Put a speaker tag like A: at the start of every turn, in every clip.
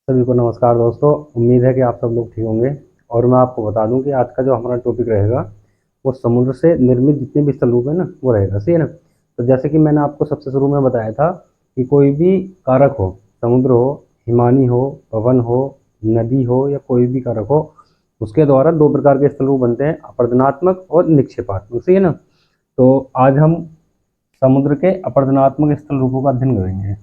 A: सभी को नमस्कार दोस्तों। उम्मीद है कि आप सब लोग ठीक होंगे। और मैं आपको बता दूं कि आज का जो हमारा टॉपिक रहेगा वो समुद्र से निर्मित जितने भी स्थल रूप है ना वो रहेगा, सही है ना। तो जैसे कि मैंने आपको सबसे शुरू में बताया था कि कोई भी कारक हो, समुद्र हो, हिमानी हो, पवन हो, नदी हो या कोई भी कारक हो, उसके द्वारा दो प्रकार के स्थल रूप बनते हैं, अपरदनात्मक और निक्षेपात्मक, सही है ना। तो आज हम समुद्र के अपरदनात्मक स्थल रूपों का अध्ययन करेंगे।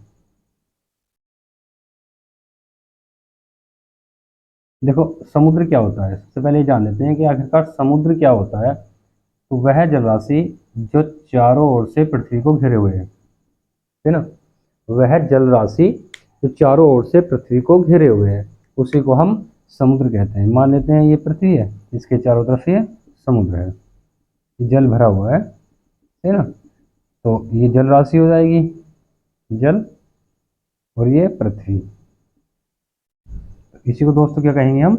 A: देखो, समुद्र क्या होता है, सबसे पहले ये जान लेते हैं कि आखिरकार समुद्र क्या होता है। तो वह जलराशि जो चारों ओर से पृथ्वी को घेरे हुए है ना। वह जलराशि जो चारों ओर से पृथ्वी को घेरे हुए है, उसी को हम समुद्र कहते हैं। मान लेते हैं ये पृथ्वी है, इसके चारों तरफ ये समुद्र है, जल भरा हुआ है ना। तो ये जल राशि हो जाएगी, जल, और ये पृथ्वी। इसी को दोस्तों क्या कहेंगे हम,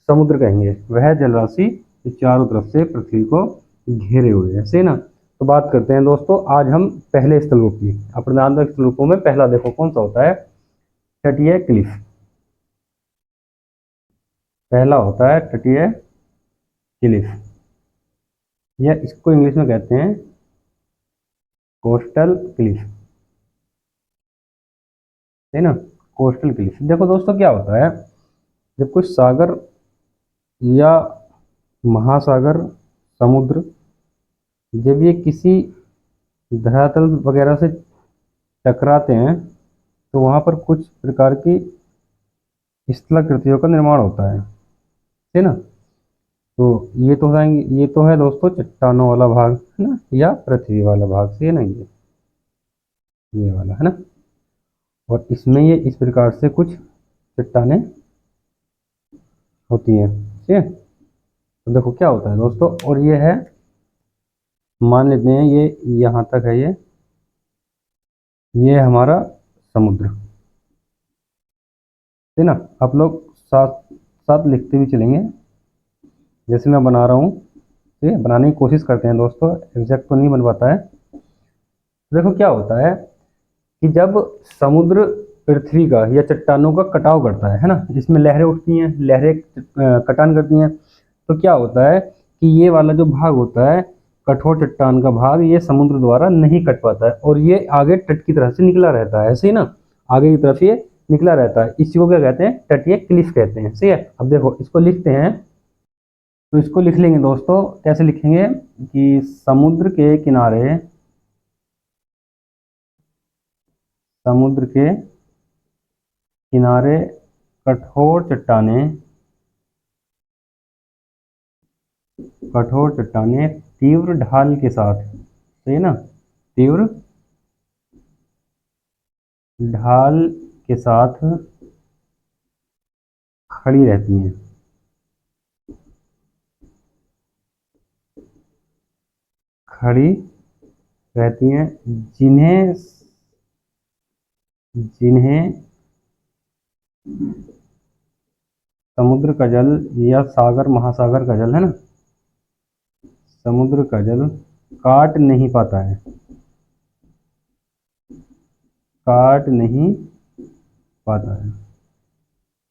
A: समुद्र कहेंगे। वह जलराशि जो चारों तरफ से पृथ्वी को घेरे हुए है, सही ना। तो बात करते हैं दोस्तों आज हम पहले स्थल रूप की। अपरदनात्मक स्थल रूपों में पहला देखो कौन सा होता है, तटीय क्लिफ। पहला होता है तटीय क्लिफ, या इसको इंग्लिश में कहते हैं कोस्टल क्लिफ, है ना। Coastal Cliff. देखो दोस्तों क्या होता है, जब कोई सागर या महासागर, समुद्र, जब ये किसी धरातल वगैरह से टकराते हैं तो वहां पर कुछ प्रकार की स्थलाकृतियों का निर्माण होता है ना। तो ये तो है, ये तो है दोस्तों चट्टानों वाला भाग, है ना, या पृथ्वी वाला भाग से, है ना, ये वाला है ना। और इसमें ये इस प्रकार से कुछ चट्टानें होती हैं, ठीक है। तो देखो क्या होता है दोस्तों, और ये है, मान लेते हैं ये यहाँ तक है, ये है हमारा समुद्र, है ना। आप लोग साथ साथ लिखते भी चलेंगे, जैसे मैं बना रहा हूँ, ठीक है। बनाने की कोशिश करते हैं दोस्तों, एग्जैक्ट तो नहीं बन पाता है। देखो क्या होता है कि जब समुद्र पृथ्वी का या चट्टानों का कटाव करता है ना, जिसमें लहरें उठती हैं, लहरें कटान करती हैं, तो क्या होता है कि ये वाला जो भाग होता है, कठोर चट्टान का भाग, ये समुद्र द्वारा नहीं कट पाता है और ये आगे तट की तरफ से निकला रहता है, ऐसे ही ना, आगे की तरफ ये निकला रहता है। इसी को क्या कहते हैं, तटीय क्लिफ कहते हैं, सही है। अब देखो इसको लिखते हैं, तो इसको लिख लेंगे दोस्तों, कैसे लिखेंगे कि समुद्र के किनारे, समुद्र के किनारे कठोर चट्टानें, कठोर चट्टानें तीव्र ढाल के साथ, सही है ना, तीव्र ढाल के साथ खड़ी रहती हैं, खड़ी रहती हैं, जिन्हें जिन्हें समुद्र का जल या सागर महासागर का जल, है ना, समुद्र का जल काट नहीं पाता है, काट नहीं पाता है।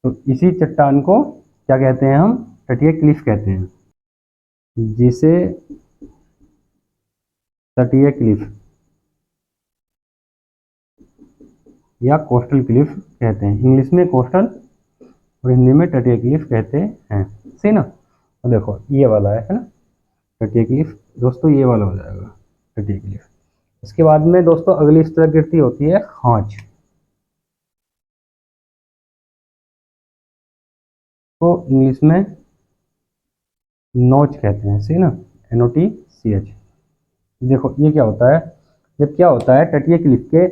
A: तो इसी चट्टान को क्या कहते हैं हम, तटीय क्लिफ कहते हैं, जिसे तटीय क्लिफ या कोस्टल क्लिफ कहते हैं। इंग्लिश में कोस्टल और हिंदी में तटीय क्लिफ कहते हैं, सही ना। तो देखो ये वाला है ना तटीय क्लिफ, दोस्तों ये वाला हो जाएगा तटीय क्लिफ। इसके बाद में दोस्तों अगली स्थलाकृति होती है खांच, को इंग्लिश में नोच कहते हैं, सही ना, NOTCH। देखो ये क्या होता है, जब क्या होता है तटीय क्लिफ के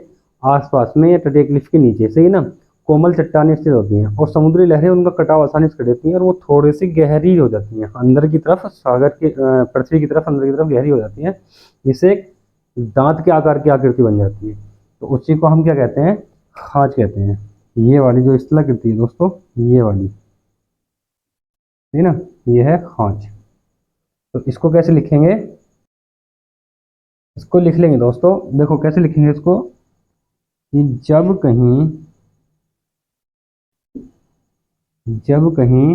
A: आसपास में या तटीय क्लिफ के नीचे, सही ना, कोमल चट्टानें स्थित होती हैं और समुद्री लहरें उनका कटाव आसानी से कर देती हैं और वो थोड़ी सी गहरी हो जाती हैं अंदर की तरफ, सागर के पृथ्वी की तरफ अंदर की तरफ गहरी हो जाती है, जिससे एक दांत के आकार की आकृति बन जाती है। तो उसी को हम क्या कहते हैं, खांच कहते हैं। ये वाली जो स्थलाकृति है दोस्तों, ये वाली, है ना, ये है खांच। तो इसको कैसे लिखेंगे, इसको लिख लेंगे दोस्तों, देखो कैसे लिखेंगे इसको, कि जब कहीं जब कहीं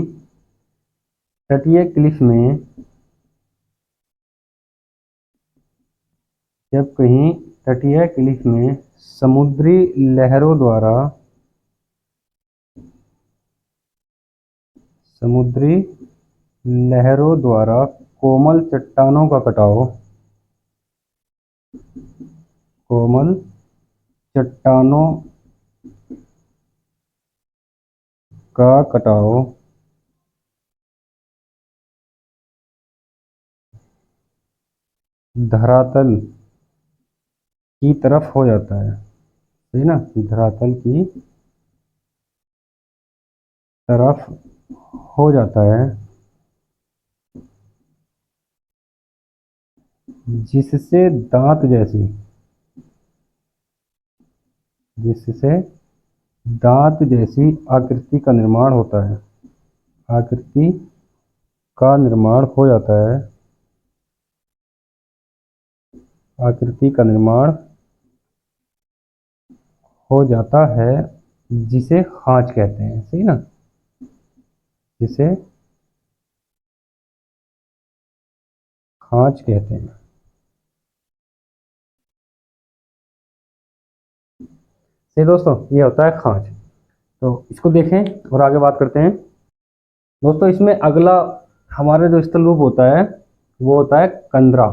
A: तटीय क्लिफ में जब कहीं तटीय क्लिफ में समुद्री लहरों द्वारा समुद्री लहरों द्वारा कोमल चट्टानों का कटाव कोमल चट्टानों का कटाव धरातल की तरफ हो जाता है, सही ना, धरातल की तरफ हो जाता है, जिससे दांत जैसी आकृति का निर्माण होता है, आकृति का निर्माण हो जाता है, आकृति का निर्माण हो जाता है, जिसे खांच कहते हैं, सही ना, जिसे खांच कहते हैं। सही दोस्तों, ये होता है खांच। तो इसको देखें और आगे बात करते हैं दोस्तों। इसमें अगला हमारा जो स्थल रूप होता है वो होता है कंदरा।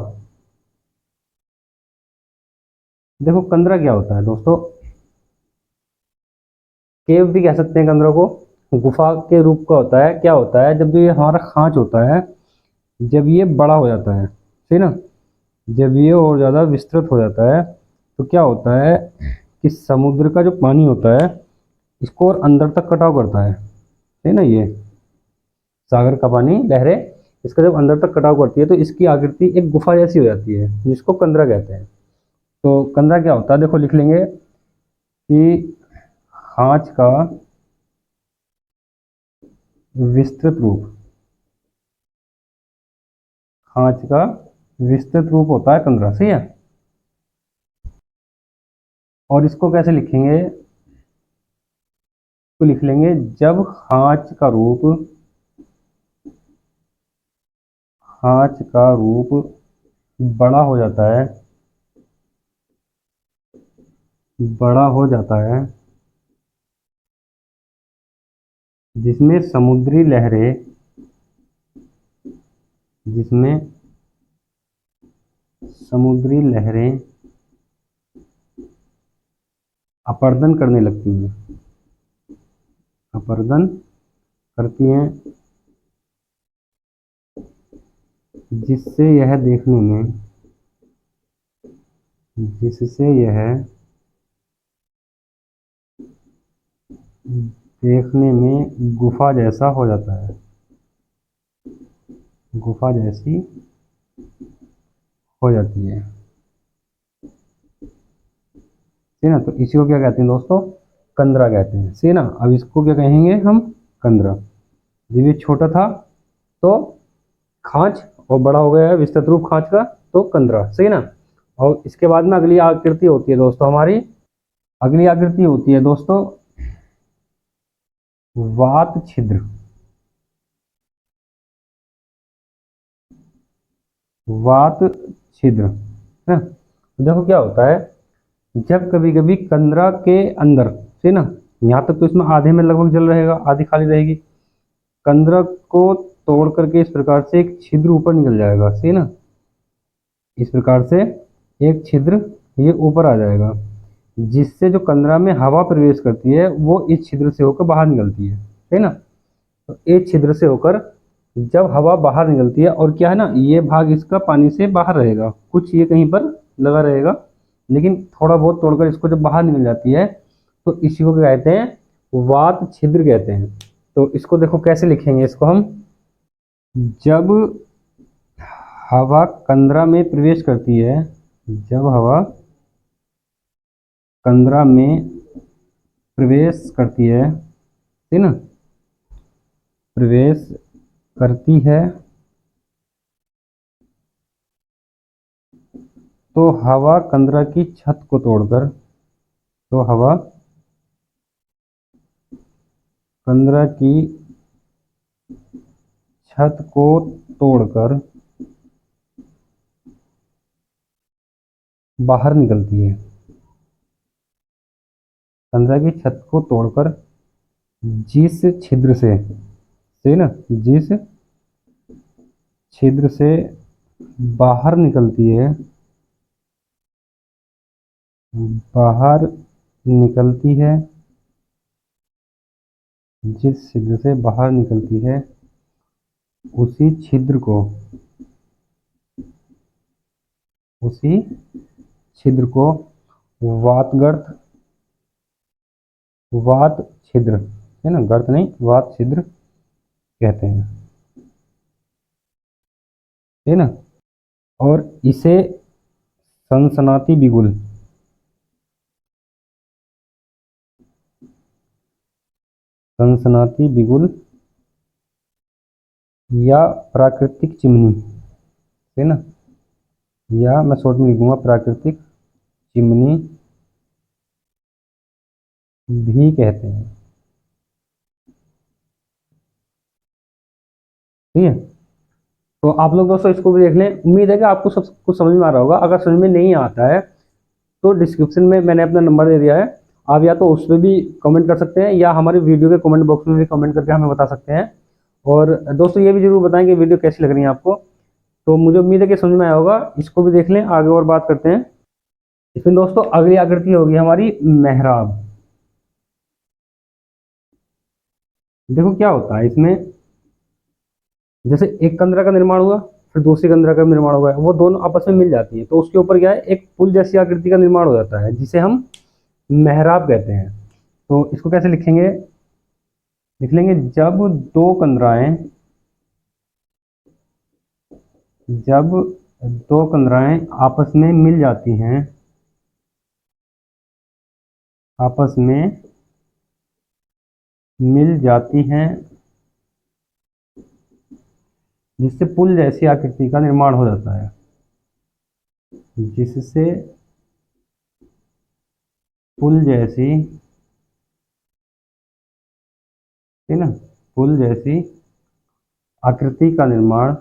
A: देखो कंदरा क्या होता है दोस्तों, केव भी कह सकते हैं कंदरा को, गुफा के रूप का होता है। क्या होता है, जब ये हमारा खांच होता है, जब ये बड़ा हो जाता है, सही ना, जब ये और ज़्यादा विस्तृत हो जाता है, तो क्या होता है कि समुद्र का जो पानी होता है इसको और अंदर तक कटाव करता है, सही ना, ये सागर का पानी, लहरें इसका जब अंदर तक कटाव करती है तो इसकी आकृति एक गुफा जैसी हो जाती है, जिसको कंदरा कहते हैं। तो कंदरा क्या होता है, देखो लिख लेंगे कि खांच का विस्तृत रूप, खांच का विस्तृत रूप होता है कंदरा, सही है। और इसको कैसे लिखेंगे, तो लिख लेंगे खांच का रूप बड़ा हो जाता है, बड़ा हो जाता है, जिसमें समुद्री लहरें जिसमें समुद्री लहरें अपर्दन करने लगती हैं, अपर्दन करती हैं, जिससे यह देखने में गुफा जैसा हो जाता है, गुफा जैसी हो जाती है, सही ना। तो इसी को क्या कहते हैं दोस्तों, कंदरा कहते हैं, सही ना। अब इसको क्या कहेंगे हम, कंदरा। जब ये छोटा था तो खांच, और बड़ा हो गया है विस्तृत रूप खांच का, तो कंदरा, सही ना। और इसके बाद में अगली आकृति होती है दोस्तों हमारी, अगली आकृति होती है दोस्तों वात छिद्र, वात छिद्र, है ना। तो देखो क्या होता है, जब कभी कभी कंदरा के अंदर से ना, यहाँ तक तो इसमें आधे में लगभग जल रहेगा, आधी खाली रहेगी, कंदरा को तोड़ करके इस प्रकार से एक छिद्र ऊपर निकल जाएगा, सही ना, इस प्रकार से एक छिद्र ये ऊपर आ जाएगा, जिससे जो कंदरा में हवा प्रवेश करती है वो इस छिद्र से होकर बाहर निकलती है ना। तो इस छिद्र से होकर जब हवा बाहर निकलती है, और क्या है ना, ये भाग इसका पानी से बाहर रहेगा, कुछ ये कहीं पर लगा रहेगा, लेकिन थोड़ा बहुत तोड़कर इसको जब बाहर निकल जाती है तो इसी को क्या कहते हैं, वात छिद्र कहते हैं। तो इसको देखो कैसे लिखेंगे इसको हम, जब हवा कंदरा में प्रवेश करती है, जब हवा कंदरा में प्रवेश करती है, ठीक ना, प्रवेश करती है, तो हवा कंदरा की छत को तोड़कर, तो हवा कंदरा की छत को तोड़कर बाहर निकलती है। कंदरा की छत को तोड़कर जिस छिद्र से, सही ना, जिस छिद्र से बाहर निकलती है, बाहर निकलती है, जिस छिद्र से बाहर निकलती है, उसी छिद्र को, उसी छिद्र को वातगर्त, वात छिद्र, है ना, गर्त नहीं, वात छिद्र कहते हैं, है ना। और इसे सनसनाती बिगुल, सनसनाती बिगुल या प्राकृतिक चिमनी, है ना, या मैं शॉर्ट में लिखूंगा प्राकृतिक चिमनी भी कहते हैं। ठीक है, तो आप लोग दोस्तों इसको भी देख लें। उम्मीद है कि आपको सब कुछ समझ में आ रहा होगा। अगर समझ में नहीं आता है तो डिस्क्रिप्शन में मैंने अपना नंबर दे दिया है, आप या तो उस पर भी कमेंट कर सकते हैं या हमारे वीडियो के कमेंट बॉक्स में भी कमेंट करके हमें बता सकते हैं। और दोस्तों ये भी जरूर बताएं कि वीडियो कैसी लग रही है आपको। तो मुझे उम्मीद है कि समझ में आया होगा। इसको भी देख लें, आगे और बात करते हैं। इसमें दोस्तों अगली आकृति होगी हमारी मेहराब। देखो क्या होता है इसमें, जैसे एक कंदरा का निर्माण हुआ, फिर दूसरी कंदरा का निर्माण हुआ है, वो दोनों आपस में मिल जाती है, तो उसके ऊपर क्या है, एक पुल जैसी आकृति का निर्माण हो जाता है, जिसे हम मेहराब कहते हैं। तो इसको कैसे लिखेंगे, लिख लेंगे जब दो कंदराएं, जब दो कंदराएं आपस में मिल जाती हैं, आपस में मिल जाती हैं, जिससे पुल जैसी आकृति का निर्माण हो जाता है, जिससे पुल जैसी, है ना, पुल जैसी आकृति का निर्माण,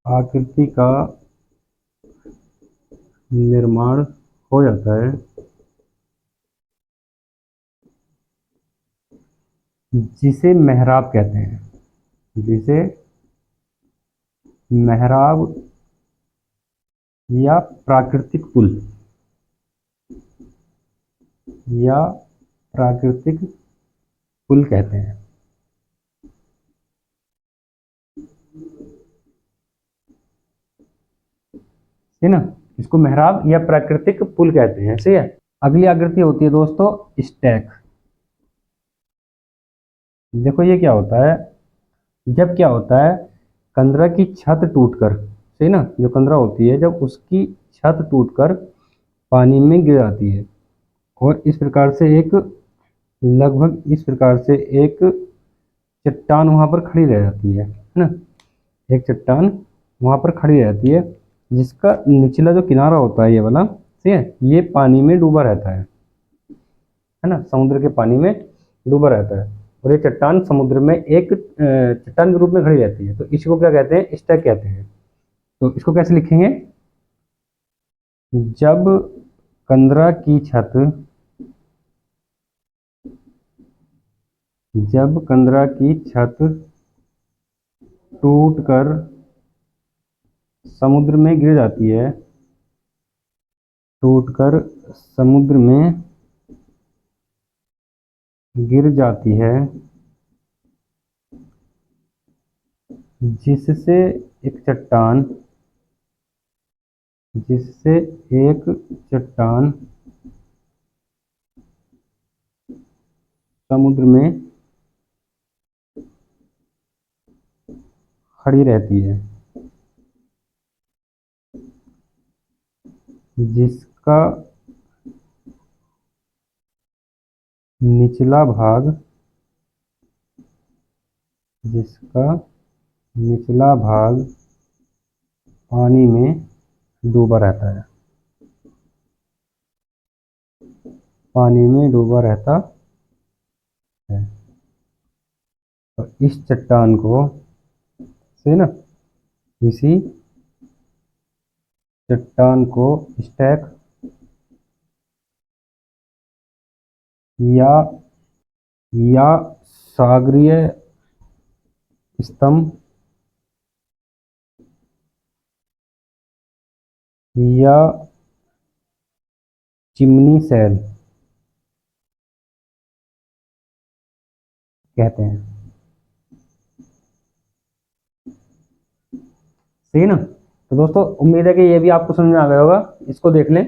A: आकृति का निर्माण हो जाता है, जिसे मेहराब कहते हैं, जिसे मेहराब या प्राकृतिक पुल, या प्राकृतिक पुल कहते हैं, है ना। इसको मेहराब या प्राकृतिक पुल कहते हैं, सही है। अगली आकृति होती है दोस्तों स्टैक। देखो ये क्या होता है, जब क्या होता है, कंदरा की छत टूटकर, सही ना, जो कंदरा होती है जब उसकी छत टूटकर पानी में गिर जाती है, और इस प्रकार से एक, लगभग इस प्रकार से एक चट्टान वहां पर खड़ी रह जाती है ना, एक चट्टान वहां पर खड़ी रह जाती है, जिसका निचला जो किनारा होता है ये वाला, ठीक है, ये पानी में डूबा रहता है ना, समुद्र के पानी में डूबा रहता है, और ये चट्टान समुद्र में एक चट्टान के रूप में खड़ी रहती है। तो इसको क्या कहते हैं, स्टैक कहते हैं। तो इसको कैसे लिखेंगे, जब कंदरा की छत, जब कंदरा की छत टूटकर समुद्र में गिर जाती है, टूटकर समुद्र में गिर जाती है, जिससे एक चट्टान, जिससे एक चट्टान समुद्र में खड़ी रहती है, जिसका निचला भाग, जिसका निचला भाग पानी में डूबा रहता है, पानी में डूबा रहता है। तो इस चट्टान को, सही ना, इसी चट्टान को स्टैक या या सागरीय स्तंभ या चिमनी सेल कहते हैं। सही ना। तो दोस्तों उम्मीद है कि ये भी आपको समझ में आ गया होगा, इसको देख लें।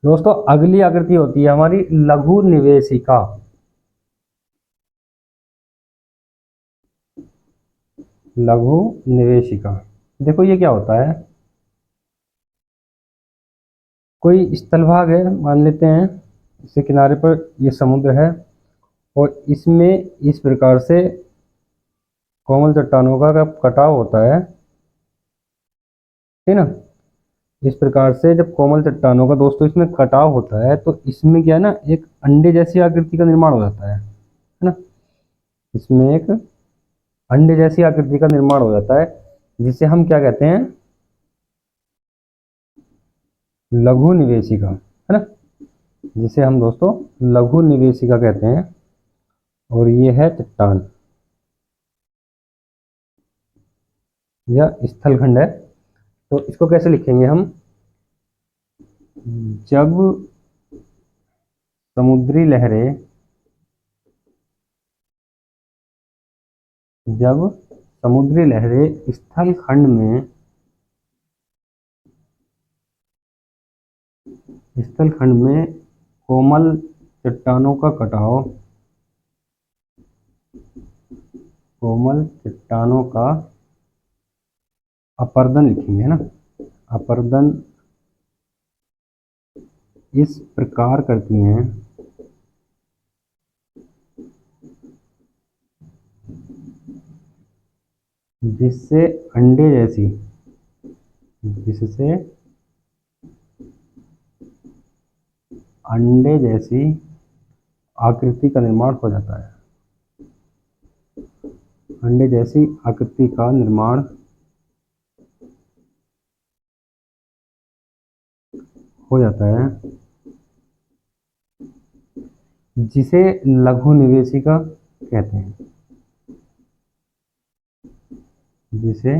A: दोस्तों अगली आकृति होती है हमारी लघु निवेशिका। लघु निवेशिका, देखो ये क्या होता है। कोई स्थल भाग है, मान लेते हैं इसके किनारे पर ये समुद्र है, और इसमें इस प्रकार से कोमल चट्टानों का कटाव होता है, ठीक है ना। इस प्रकार से जब कोमल चट्टानों का दोस्तों इसमें कटाव होता है, तो इसमें क्या है ना, एक अंडे जैसी आकृति का निर्माण हो जाता है ना। इसमें एक अंडे जैसी आकृति का निर्माण हो जाता है, जिसे हम क्या कहते हैं, लघु निवेशिका, है ना। जिसे हम दोस्तों लघु निवेशिका कहते हैं, और ये है चट्टान या स्थलखंड है। तो इसको कैसे लिखेंगे हम, जब समुद्री लहरें, जब समुद्री लहरें स्थलखंड में कोमल चट्टानों का कटाव, कोमल चट्टानों का अपर्दन लिखेंगे, है ना। अपर्दन इस प्रकार करती हैं, जिससे अंडे जैसी, जिससे अंडे जैसी आकृति का निर्माण हो जाता है। अंडे जैसी आकृति का निर्माण हो जाता है, जिसे लघु निवेशिका कहते हैं, जिसे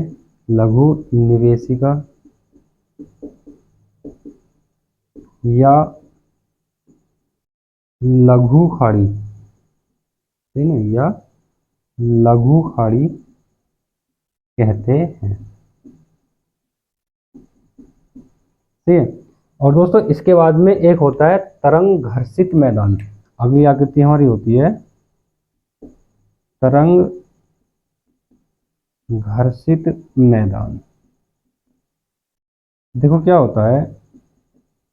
A: लघु निवेशिका या लघु खाड़ी, ठीक है, या लघु खाड़ी कहते हैं। ठीक है। और दोस्तों इसके बाद में एक होता है तरंग घर्षित मैदान। अगली आकृति हमारी होती है तरंग घर्षित मैदान। देखो क्या होता है,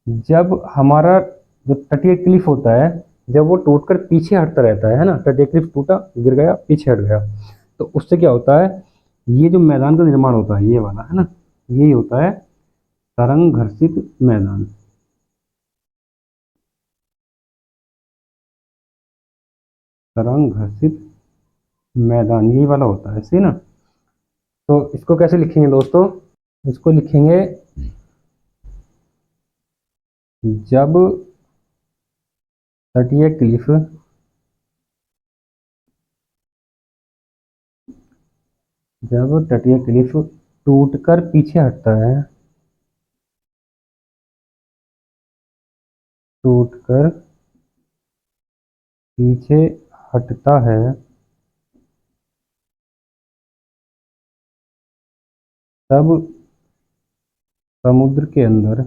A: जब हमारा जो तटीय क्लिफ होता है, जब वो टूटकर पीछे हटता रहता है ना, तटीय क्लिफ टूटा, गिर गया, पीछे हट गया, तो उससे क्या होता है, ये जो मैदान का निर्माण होता है, ये वाला, है ना, यही होता है तरंग घर्षित मैदान। तरंग घर्षित मैदान यही वाला होता है, सही ना। तो इसको कैसे लिखेंगे दोस्तों, इसको लिखेंगे जब तटीय क्लिफ, जब तटीय क्लिफ टूटकर पीछे हटता है, टूटकर पीछे हटता है, तब समुद्र के अंदर,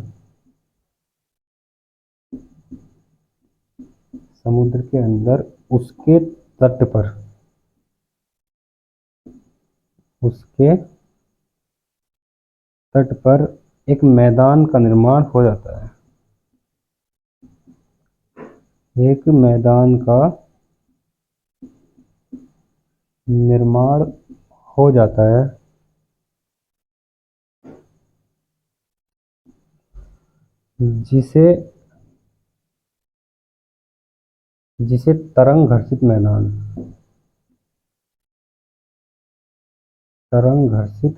A: समुद्र के अंदर उसके तट पर, उसके तट पर एक मैदान का निर्माण हो जाता है, एक मैदान का निर्माण हो जाता है, जिसे जिसे तरंग घर्षित मैदान, तरंग घर्षित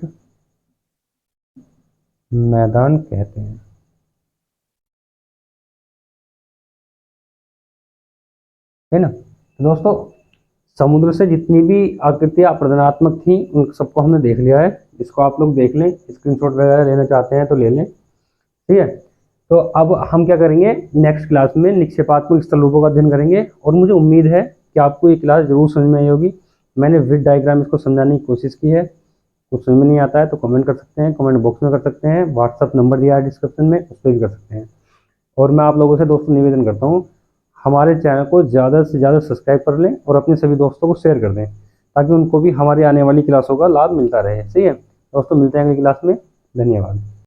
A: मैदान कहते हैं। है ना दोस्तों, समुद्र से जितनी भी आकृतियां अपरदनात्मक थी उन सबको हमने देख लिया है। इसको आप लोग देख लें, स्क्रीनशॉट वगैरह लेना चाहते हैं तो ले लें, ठीक है। तो अब हम क्या करेंगे, नेक्स्ट क्लास में निक्षेपात्मक स्थल रूपों का अध्ययन करेंगे, और मुझे उम्मीद है कि आपको ये क्लास जरूर समझ में आई होगी। मैंने विद डायग्राम इसको समझाने की कोशिश की है। कुछ समझ में नहीं आता है तो कमेंट कर सकते हैं, कमेंट बॉक्स में कर सकते हैं, व्हाट्सअप नंबर दिया है डिस्क्रिप्शन में, उस पर भी कर सकते हैं। और मैं आप लोगों से दोस्तों निवेदन करता हूँ, हमारे चैनल को ज़्यादा से ज़्यादा सब्सक्राइब कर लें और अपने सभी दोस्तों को शेयर कर दें, ताकि उनको भी हमारी आने वाली क्लासों का लाभ मिलता रहे। सही है दोस्तों, मिलते हैं अगली क्लास में। धन्यवाद।